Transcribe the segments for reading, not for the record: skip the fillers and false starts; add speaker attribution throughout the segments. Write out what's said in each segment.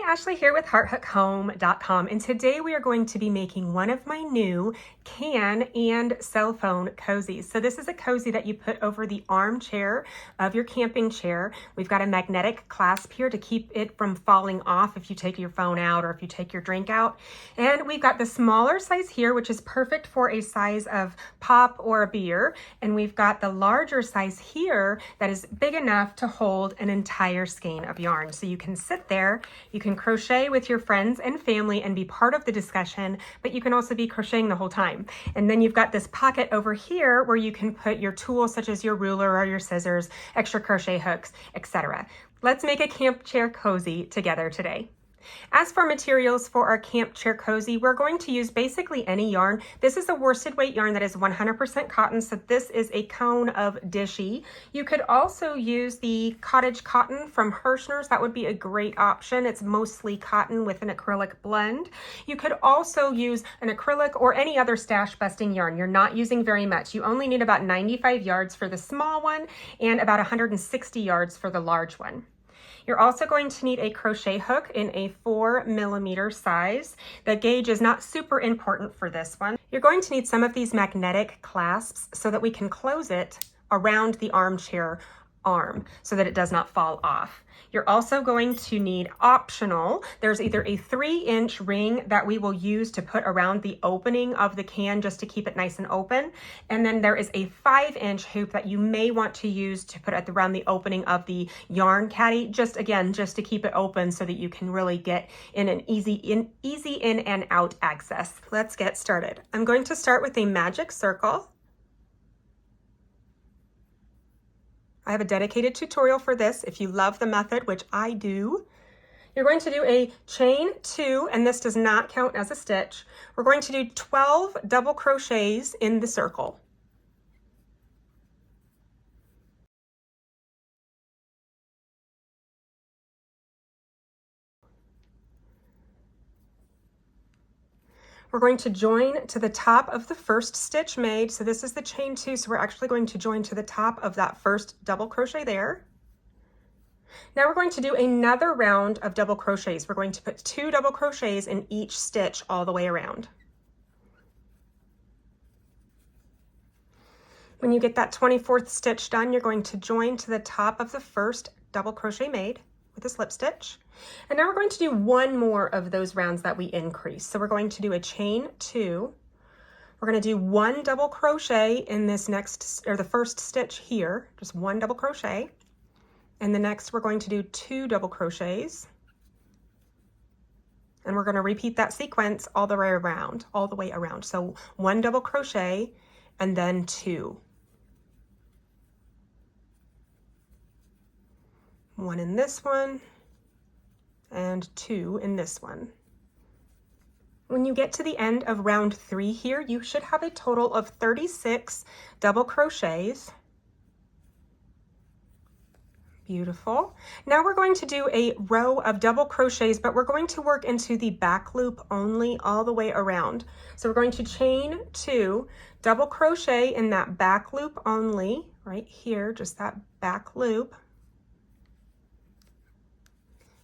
Speaker 1: Ashley here with hearthookhome.com, and today we are going to be making one of my new can and cell phone cozies. So this is a cozy that you put over the armchair of your camping chair. We've got a magnetic clasp here to keep it from falling off if you take your phone out or if you take your drink out. And we've got the smaller size here, which is perfect for a size of pop or a beer. And we've got the larger size here that is big enough to hold an entire skein of yarn. So you can sit there, you can crochet with your friends and family and be part of the discussion, but you can also be crocheting the whole time. And then you've got this pocket over here where you can put your tools such as your ruler or your scissors, extra crochet hooks, etc. Let's make a camp chair cozy together today. As for materials for our camp chair cozy, we're going to use basically any yarn. This is a worsted weight yarn that is 100% cotton, so this is a cone of Dishy. You could also use the cottage cotton from Hirschner's. That would be a great option. It's mostly cotton with an acrylic blend. You could also use an acrylic or any other stash busting yarn. You're not using very much. You only need about 95 yards for the small one and about 160 yards for the large one. You're also going to need a crochet hook in a 4mm size. The gauge is not super important for this one. You're going to need some of these magnetic clasps so that we can close it around the armchair arm so that it does not fall off. You're also going to need optional. There's either a 3-inch ring that we will use to put around the opening of the can just to keep it nice and open. And then there is a 5-inch hoop that you may want to use to put around the opening of the yarn caddy, just to keep it open so that you can really get in an easy in and out access. Let's get started. I'm going to start with a magic circle. I have a dedicated tutorial for this if you love the method, which I do. You're going to do a chain 2, and this does not count as a stitch. We're going to do 12 double crochets in the circle. We're going to join to the top of the first stitch made. So this is the chain 2, so we're actually going to join to the top of that first double crochet there. Now we're going to do another round of double crochets. We're going to put 2 double crochets in each stitch all the way around. When you get that 24th stitch done, you're going to join to the top of the first double crochet made with a slip stitch. And now we're going to do one more of those rounds that we increase. So we're going to do a chain 2. We're going to do 1 double crochet in this next, or the first stitch here, just 1 double crochet. And the next we're going to do 2 double crochets. And we're going to repeat that sequence all the way around. So 1 double crochet and then 2. 1 in this one, and 2 in this one. When you get to the end of round 3 here, you should have a total of 36 double crochets. Beautiful. Now we're going to do a row of double crochets, but we're going to work into the back loop only all the way around. So we're going to chain 2, double crochet in that back loop only, right here, just that back loop.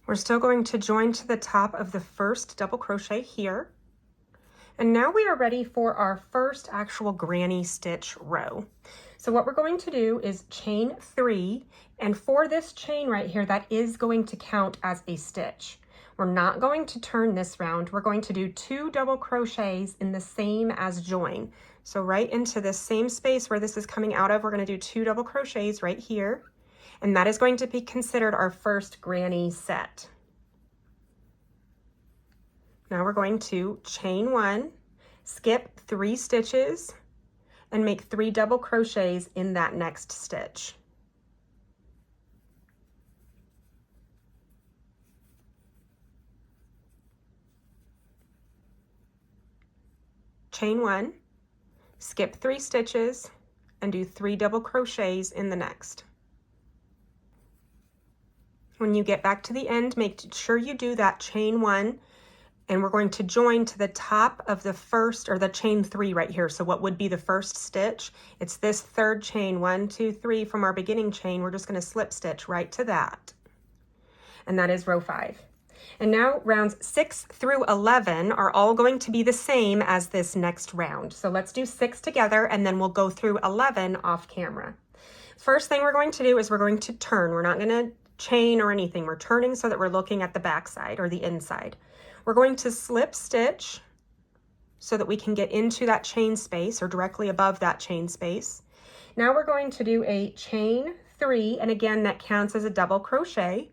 Speaker 1: We're still going to join to the top of the first double crochet here. And now we are ready for our first actual granny stitch row. So what we're going to do is chain 3, and for this chain right here, that is going to count as a stitch. We're not going to turn this round. We're going to do 2 double crochets in the same as join. So right into this same space where this is coming out of, we're going to do 2 double crochets right here. And that is going to be considered our first granny set. Now we're going to chain 1, skip 3 stitches, and make 3 double crochets in that next stitch. Chain 1, skip 3 stitches, and do 3 double crochets in the next. When you get back to the end, make sure you do that chain 1, and we're going to join to the top of the first, or the chain 3 right here. So what would be the first stitch? It's this third chain, 1, 2, 3 from our beginning chain. We're just going to slip stitch right to that. And that is row 5. And now rounds 6 through 11 are all going to be the same as this next round. So let's do 6 together and then we'll go through 11 off camera. First thing we're going to do is we're going to turn. We're not going to chain or anything. We're turning so that we're looking at the back side or the inside. We're going to slip stitch so that we can get into that chain space or directly above that chain space. Now we're going to do a chain 3, and again that counts as a double crochet.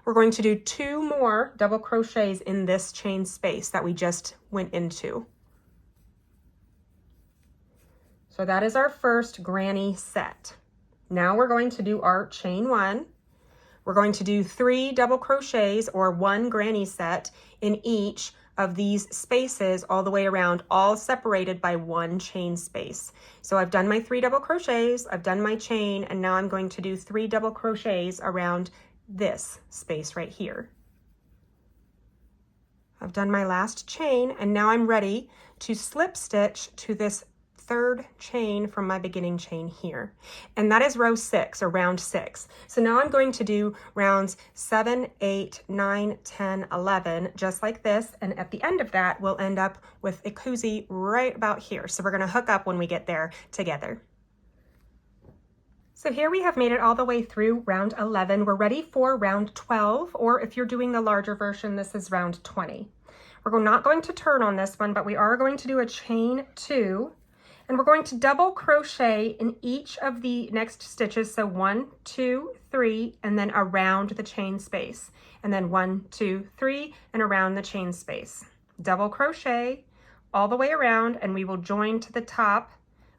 Speaker 1: We're going to do 2 more double crochets in this chain space that we just went into. So that is our first granny set. Now we're going to do our chain 1. We're going to do 3 double crochets or 1 granny set in each of these spaces all the way around, all separated by 1 chain space. So I've done my 3 double crochets, I've done my chain, and now I'm going to do 3 double crochets around this space right here. I've done my last chain, and now I'm ready to slip stitch to this 3rd chain from my beginning chain here. And that is row 6 or round 6. So now I'm going to do rounds 7, 8, 9, 10, 11, just like this. And at the end of that, we'll end up with a cozy right about here. So we're going to hook up when we get there together. So here we have made it all the way through round 11. We're ready for round 12, or if you're doing the larger version, this is round 20. We're not going to turn on this one, but we are going to do a chain 2, and we're going to double crochet in each of the next stitches. So 1, 2, 3, and then around the chain space, and then 1, 2, 3, and around the chain space. Double crochet all the way around, and we will join to the top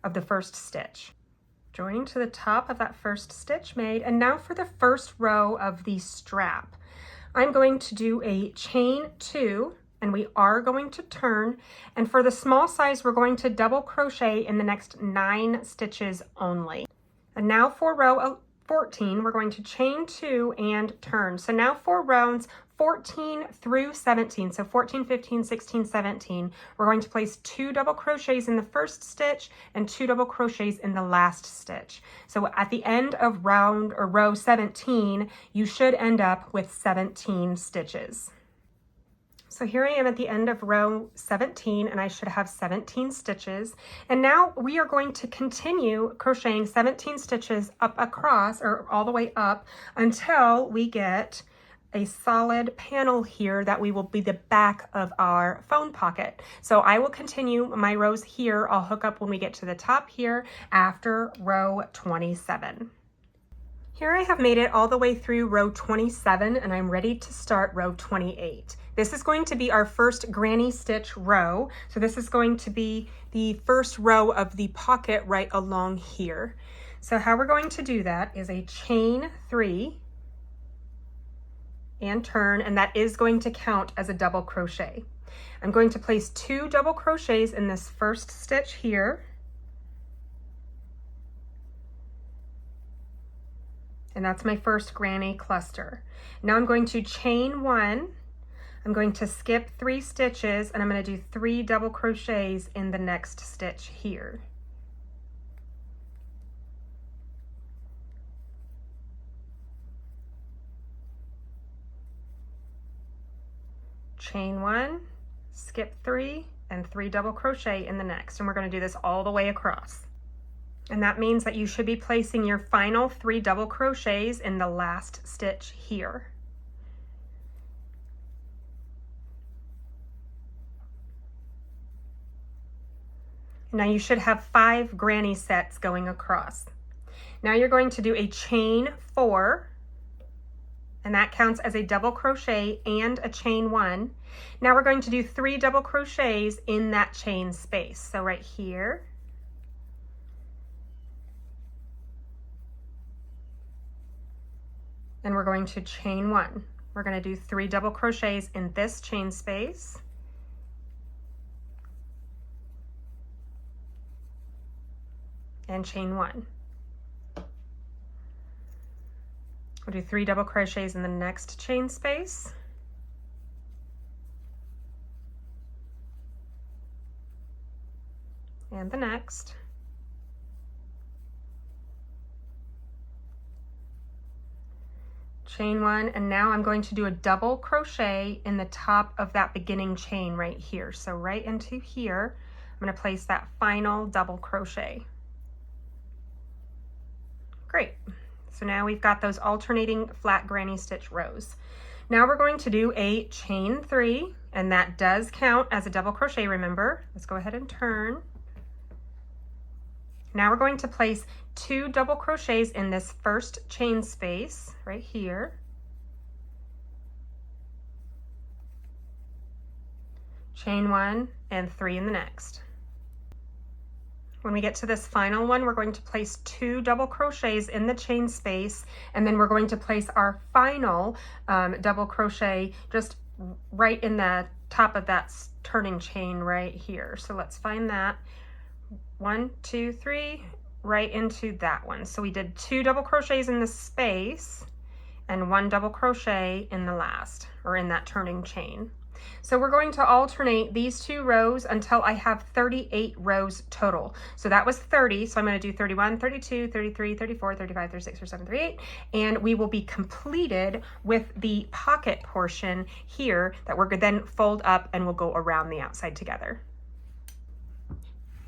Speaker 1: of the first stitch. Joining to the top of that first stitch made. And now for the first row of the strap, I'm going to do a chain 2, and we are going to turn. And for the small size, we're going to double crochet in the next 9 stitches only. And now for row 14, we're going to chain 2 and turn. So now for rounds 14 through 17, so 14, 15, 16, 17, we're going to place 2 double crochets in the first stitch and 2 double crochets in the last stitch. So at the end of round or row 17, you should end up with 17 stitches. So here I am at the end of row 17, and I should have 17 stitches. And now we are going to continue crocheting 17 stitches up across, or all the way up, until we get a solid panel here that will be the back of our phone pocket. So I will continue my rows here. I'll hook up when we get to the top here after row 27. Here I have made it all the way through row 27, and I'm ready to start row 28. This is going to be our first granny stitch row. So this is going to be the first row of the pocket right along here. So how we're going to do that is a chain 3 and turn, and that is going to count as a double crochet. I'm going to place 2 double crochets in this first stitch here. And that's my first granny cluster. Now I'm going to chain 1. I'm going to skip 3 stitches, and I'm going to do 3 double crochets in the next stitch here. Chain 1, skip 3, and 3 double crochet in the next. And we're going to do this all the way across. And that means that you should be placing your final 3 double crochets in the last stitch here. Now you should have 5 granny sets going across. Now you're going to do a chain 4, and that counts as a double crochet and a chain 1. Now we're going to do 3 double crochets in that chain space. So right here, and we're going to chain 1. We're going to do 3 double crochets in this chain space, and chain 1. We'll do 3 double crochets in the next chain space, and the next, chain one, and now I'm going to do a double crochet in the top of that beginning chain right here. So right into here, I'm going to place that final double crochet. Great. So now we've got those alternating flat granny stitch rows. Now we're going to do a chain 3, and that does count as a double crochet, remember. Let's go ahead and turn. Now we're going to place 2 double crochets in this first chain space right here. Chain 1 and 3 in the next. When we get to this final one, we're going to place 2 double crochets in the chain space, and then we're going to place our final double crochet just right in the top of that turning chain right here. So let's find that. 1, 2, 3, right into that one. So we did 2 double crochets in the space and 1 double crochet in the last, or in that turning chain. So we're going to alternate these 2 rows until I have 38 rows total. So that was 30, so I'm going to do 31, 32, 33, 34, 35, 36, 37, 38, and we will be completed with the pocket portion here that we're going to then fold up and we'll go around the outside together.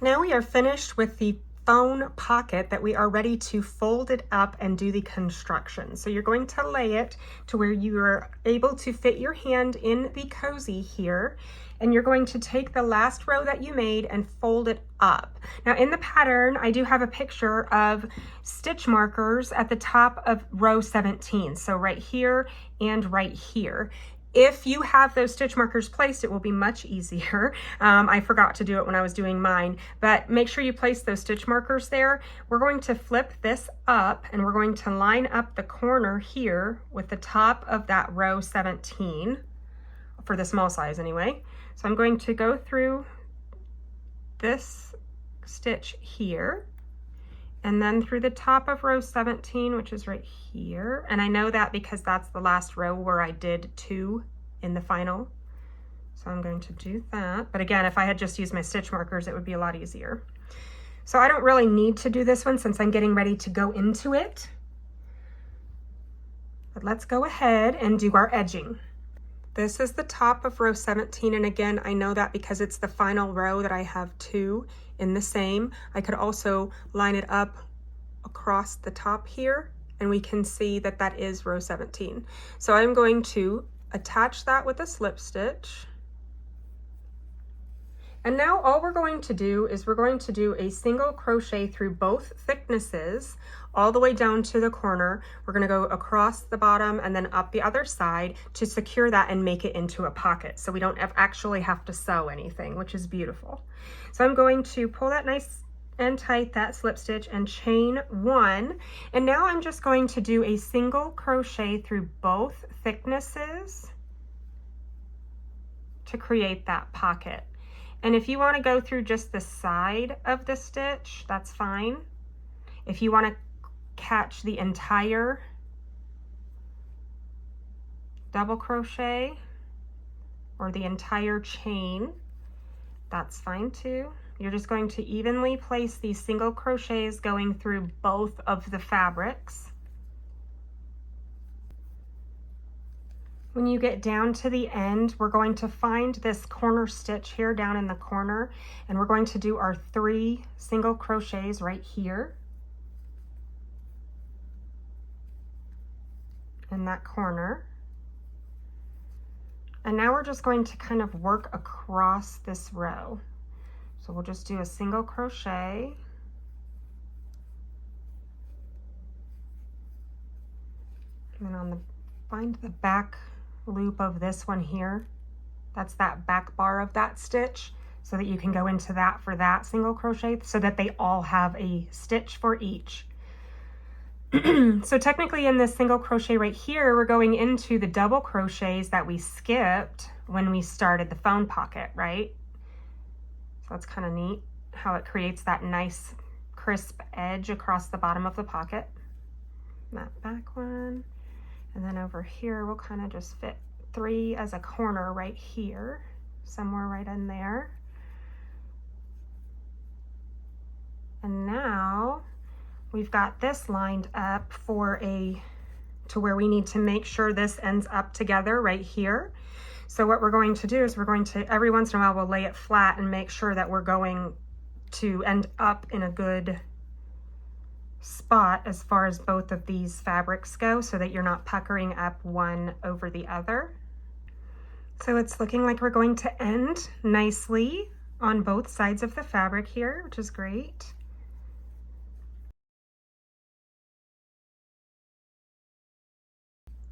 Speaker 1: Now we are finished with the phone pocket that we are ready to fold it up and do the construction. So you're going to lay it to where you are able to fit your hand in the cozy here, and you're going to take the last row that you made and fold it up. Now in the pattern, I do have a picture of stitch markers at the top of row 17. So right here and right here. If you have those stitch markers placed, it will be much easier. I forgot to do it when I was doing mine, but make sure you place those stitch markers there. We're going to flip this up and we're going to line up the corner here with the top of that row 17, for the small size anyway. So I'm going to go through this stitch here, and then through the top of row 17, which is right here. And I know that because that's the last row where I did 2 in the final. So I'm going to do that. But again, if I had just used my stitch markers, it would be a lot easier. So I don't really need to do this one since I'm getting ready to go into it. But let's go ahead and do our edging. This is the top of row 17, and again, I know that because it's the final row that I have 2 in the same. I could also line it up across the top here, and we can see that that is row 17. So I'm going to attach that with a slip stitch. And now all we're going to do is we're going to do a single crochet through both thicknesses all the way down to the corner. We're going to go across the bottom and then up the other side to secure that and make it into a pocket, so we don't actually have to sew anything, which is beautiful. So I'm going to pull that nice and tight, that slip stitch, and chain 1, and now I'm just going to do a single crochet through both thicknesses to create that pocket. And if you want to go through just the side of the stitch, that's fine. If you want to catch the entire double crochet or the entire chain, that's fine too. You're just going to evenly place these single crochets going through both of the fabrics. When you get down to the end, we're going to find this corner stitch here down in the corner, and we're going to do our 3 single crochets right here in that corner. And now we're just going to kind of work across this row. So we'll just do a single crochet, and then on the find the back loop of this one here, that's that back bar of that stitch, so that you can go into that for that single crochet, so that they all have a stitch for each. So technically in this single crochet right here, we're going into the double crochets that we skipped when we started the phone pocket, right? So that's kind of neat how it creates that nice crisp edge across the bottom of the pocket. That back one. And then over here, we'll kind of just fit 3 as a corner right here, somewhere right in there. And now we've got this lined up for a to where we need to make sure this ends up together right here. So what we're going to do is we're going to, every once in a while, we'll lay it flat and make sure that we're going to end up in a good spot as far as both of these fabrics go, so that you're not puckering up one over the other. So it's looking like we're going to end nicely on both sides of the fabric here, which is great.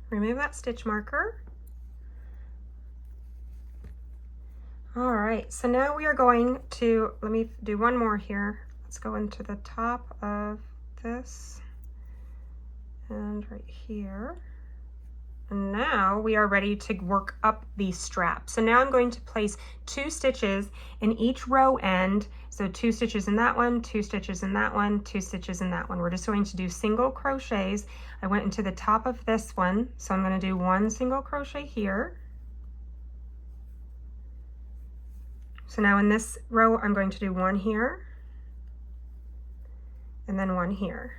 Speaker 1: Remove that stitch marker. All right, so now we are going to, let me do one more here. Let's go into the top of this and right here. And now we are ready to work up the strap. So now I'm going to place 2 stitches in each row end. So 2 stitches in that one, 2 stitches in that one, 2 stitches in that one. We're just going to do single crochets. I went into the top of this one, so I'm going to do 1 single crochet here. So now in this row, I'm going to do 1 here, and then 1 here.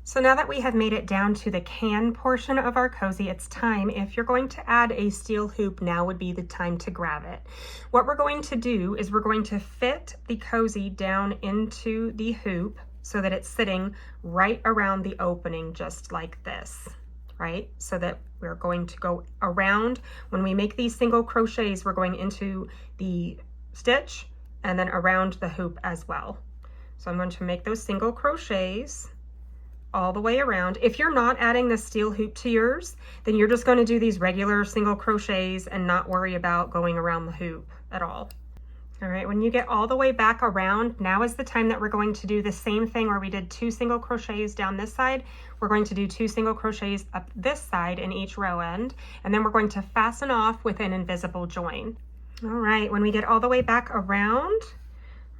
Speaker 1: So now that we have made it down to the can portion of our cozy, it's time, if you're going to add a steel hoop, now would be the time to grab it. What we're going to do is we're going to fit the cozy down into the hoop so that it's sitting right around the opening, just like this, right? So that we're going to go around. When we make these single crochets, we're going into the stitch and then around the hoop as well. So I'm going to make those single crochets all the way around. If you're not adding the steel hoop to yours, then you're just going to do these regular single crochets and not worry about going around the hoop at all. All right, when you get all the way back around, now is the time that we're going to do the same thing where we did 2 single crochets down this side. We're going to do 2 single crochets up this side in each row end, and then we're going to fasten off with an invisible join. All right, when we get all the way back around,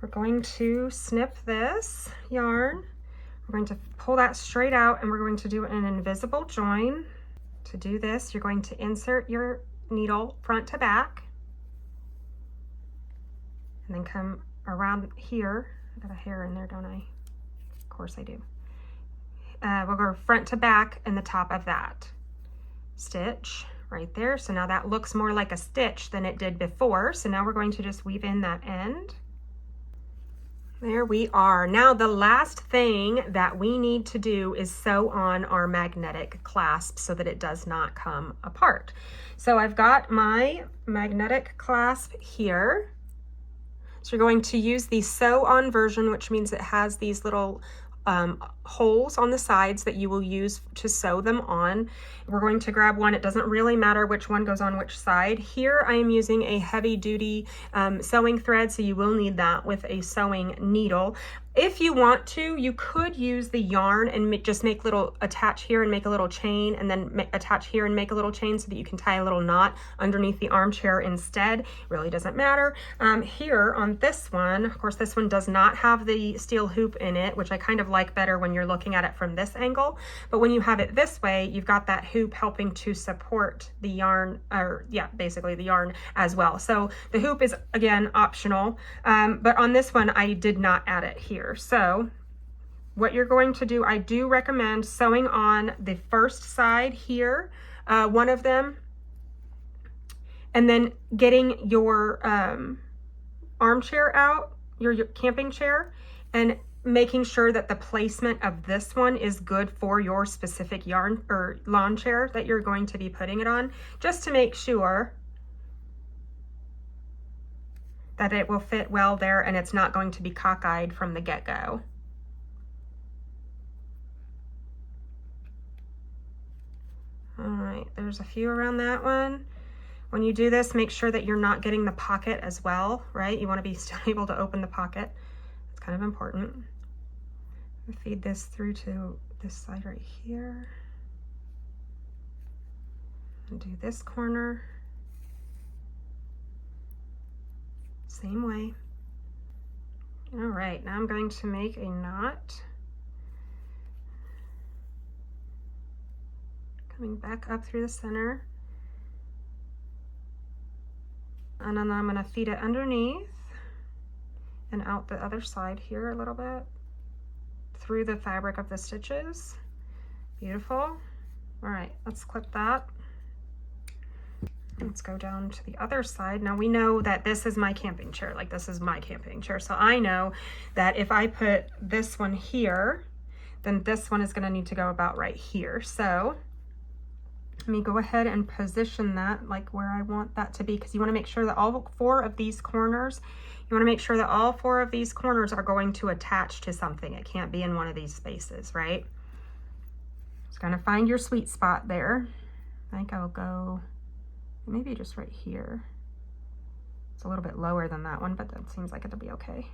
Speaker 1: we're going to snip this yarn. We're going to pull that straight out, and we're going to do an invisible join. To do this, you're going to insert your needle front to back, and then come around here. I got a hair in there, don't I? Of course I do. We'll go front to back in the top of that stitch right there. So now that looks more like a stitch than it did before. So now we're going to just weave in that end. There we are. Now the last thing that we need to do is sew on our magnetic clasp so that it does not come apart. So I've got my magnetic clasp here. So you're going to use the sew on version, which means it has these little holes on the sides that you will use to sew them on. We're going to grab one. It doesn't really matter which one goes on which side. Here I am using a heavy duty sewing thread, so you will need that with a sewing needle. If you want to, you could use the yarn and just make little, attach here and make a little chain, and then attach here and make a little chain so that you can tie a little knot underneath the armchair instead. It really doesn't matter. Here on this one, of course, this one does not have the steel hoop in it, which I kind of like better when you're looking at it from this angle. But when you have it this way, you've got that hoop helping to support the yarn, or yeah, basically the yarn as well. So the hoop is, again, optional. But on this one, I did not add it here. So what you're going to do, I do recommend sewing on the first side here, one of them, and then getting your armchair out, your camping chair, and making sure that the placement of this one is good for your specific yarn or lawn chair that you're going to be putting it on, just to make sure that it will fit well there and it's not going to be cockeyed from the get-go. All right, there's a few around that one. When you do this, make sure that you're not getting the pocket as well, right? You want to be still able to open the pocket. It's kind of important. Feed this through to this side right here. And do this corner. Same way. All right, now I'm going to make a knot. Coming back up through the center. And then I'm going to feed it underneath and out the other side here a little bit through the fabric of the stitches. Beautiful. All right, let's clip that. Let's go down to the other side. Now we know that this is my camping chair, like this is my camping chair. So I know that if I put this one here, then this one is gonna need to go about right here. So let me go ahead and position that like where I want that to be, because you wanna make sure that all 4 of these corners, you wanna make sure that all 4 of these corners are going to attach to something. It can't be in one of these spaces, right? Just gonna find your sweet spot there. I think I'll go maybe just right here. It's a little bit lower than that one, but that seems like it'll be okay.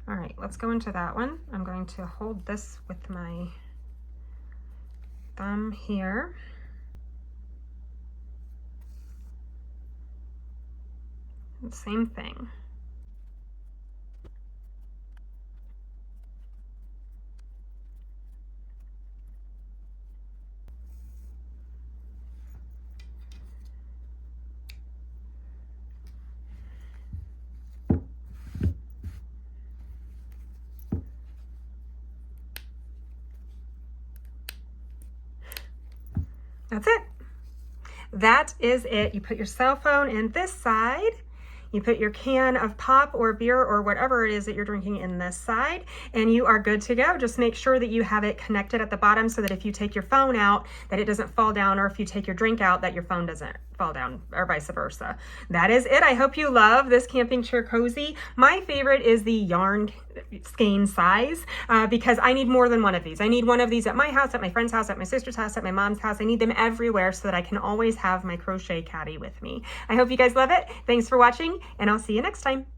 Speaker 1: All right, let's go into that one. I'm going to hold this with my thumb here. And same thing. That's it. That is it. You put your cell phone in this side. You put your can of pop or beer or whatever it is that you're drinking in this side, and you are good to go. Just make sure that you have it connected at the bottom so that if you take your phone out, that it doesn't fall down, or if you take your drink out, that your phone doesn't fall down, or vice versa. That is it. I hope you love this camping chair cozy. My favorite is the yarn skein size because I need more than one of these. I need one of these at my house, at my friend's house, at my sister's house, at my mom's house. I need them everywhere so that I can always have my crochet caddy with me. I hope you guys love it. Thanks for watching, and I'll see you next time.